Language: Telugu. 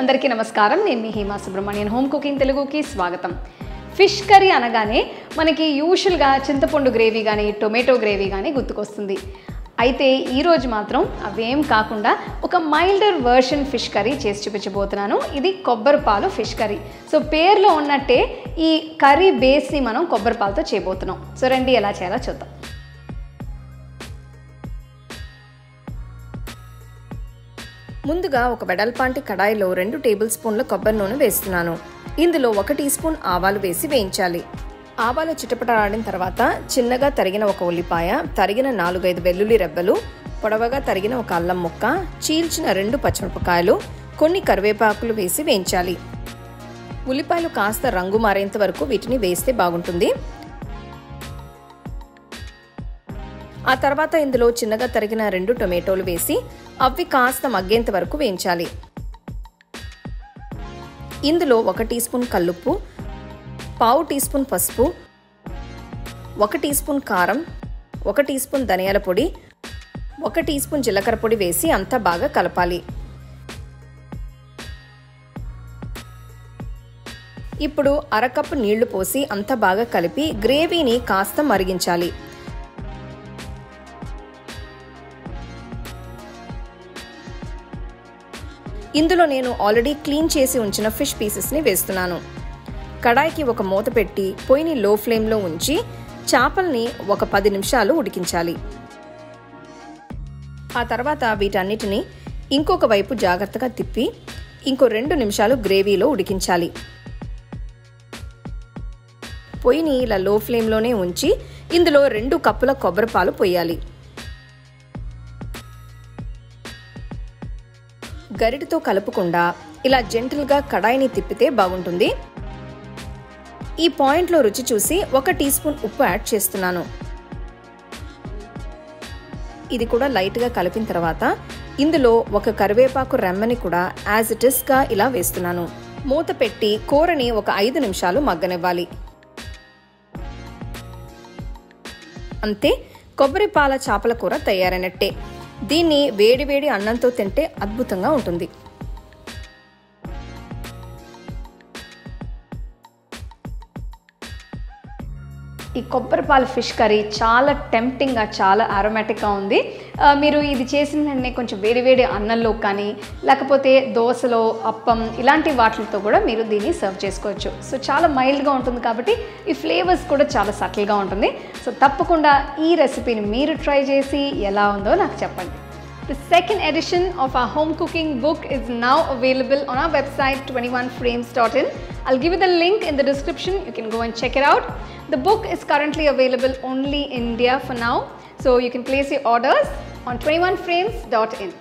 అందరికీ నమస్కారం. నేను మీ హేమా సుబ్రహ్మణ్యన్. హోమ్ కుకింగ్ తెలుగుకి స్వాగతం. ఫిష్ కర్రీ అనగానే మనకి యూజువల్గా చింతపండు గ్రేవీ కానీ టొమాటో గ్రేవీ కానీ గుర్తుకొస్తుంది. అయితే ఈరోజు మాత్రం అవేం కాకుండా ఒక మైల్డర్ వర్షన్ ఫిష్ కర్రీ చేసి చూపించబోతున్నాను. ఇది కొబ్బరి పాలు ఫిష్ కర్రీ. సో పేరులో ఉన్నట్టే ఈ కర్రీ బేస్ని మనం కొబ్బరి పాలతో చేయబోతున్నాం. సో రండి ఎలా చేయాలో చూద్దాం. ముందుగా ఒక వెడల్పాంటి కడాయిలో 2 టేబుల్ స్పూన్ల కొబ్బరి నూనె వేస్తున్నాను. ఇందులో 1 టీ స్పూన్ ఆవాలు వేసి వేయించాలి. ఆవాలు చిటపటలాడిన తర్వాత చిన్నగా తరిగిన ఒక ఉల్లిపాయ, తరిగిన 4-5 వెల్లుల్లి రెబ్బలు, పొడవగా తరిగిన ఒక అల్లం ముక్క, చీల్చిన 2 పచ్చిమిరపకాయలు, కొన్ని కరివేపాకులు వేసి వేయించాలి. ఉల్లిపాయలు కాస్త రంగు మారేంత వరకు వీటిని వేస్తే బాగుంటుంది. ఆ తర్వాత ఇందులో చిన్నగా తరిగిన 2 టొమాటోలు వేసి అవి కాస్త మగ్గేంత వరకు వేయించాలి. ఇందులో 1 టీ స్పూన్ కల్లుప్పు, పావు టీ స్పూన్ పసుపు, 1 టీ స్పూన్ కారం, 1 టీ స్పూన్ ధనియాల పొడి, 1 టీ స్పూన్ జీలకర్ర పొడి వేసి అంతా బాగా కలపాలి. ఇప్పుడు అరకప్పు నీళ్లు పోసి అంతా బాగా కలిపి గ్రేవీని కాస్త మరిగించాలి. ఇందులో నేను ఆల్రెడీ క్లీన్ చేసి ఉంచిన ఫిష్ పీసెస్ని వేస్తున్నాను. కడాయికి ఒక మూత పెట్టి పొయ్యిని లో ఫ్లేమ్లో ఉంచి చేపల్ని ఒక 10 నిమిషాలు ఉడికించాలి. ఆ తర్వాత వీటన్నిటిని ఇంకొక వైపు జాగ్రత్తగా తిప్పి ఇంకో 2 నిమిషాలు గ్రేవీలో ఉడికించాలి. పొయ్యిని ఇలా లో ఫ్లేమ్లోనే ఉంచి ఇందులో 2 కప్పుల కొబ్బరి పాలు పోయాలి. గరిటతో కలుపుకుండా ఇలా జెంటిల్గా కడాయిని తిప్పితే బాగుంటుంది. ఈ పాయింట్లో రుచి చూసి 1 టీ స్పూన్ ఉప్పు యాడ్ చేస్తున్నాను. ఇది కూడా లైట్గా కలిపిన తర్వాత ఇందులో ఒక కరివేపాకు రెమ్మని కూడా యాజ్ ఇట్ ఇస్గా ఇలా వేస్తున్నాను. మూత పెట్టి కూరని ఒక 5 నిమిషాలు మగ్గనివ్వాలి. అంతే, కొబ్బరి పాల చేపల కూర తయారైనట్టే. దీన్ని వేడి వేడి అన్నంతో తింటే అద్భుతంగా ఉంటుంది. ఈ కొబ్బరిపాలు ఫిష్ కర్రీ చాలా టెంప్టింగ్గా, చాలా ఆరోమాటిక్గా ఉంది. మీరు ఇది చేసిన వెంటనే కొంచెం వేడి అన్నంలో కానీ లేకపోతే దోశలో, అప్పం ఇలాంటి వాటితో కూడా మీరు దీన్ని సర్వ్ చేసుకోవచ్చు. సో చాలా మైల్డ్గా ఉంటుంది కాబట్టి ఈ ఫ్లేవర్స్ కూడా చాలా సటిల్గా ఉంటుంది. సో తప్పకుండా ఈ రెసిపీని మీరు ట్రై చేసి ఎలా ఉందో నాకు చెప్పండి. The second edition of our home cooking book is now available on our website 21frames.in. I'll give you the link in the description. You can go and check it out. The book is currently available only in India for now. So you can place your orders on 21frames.in.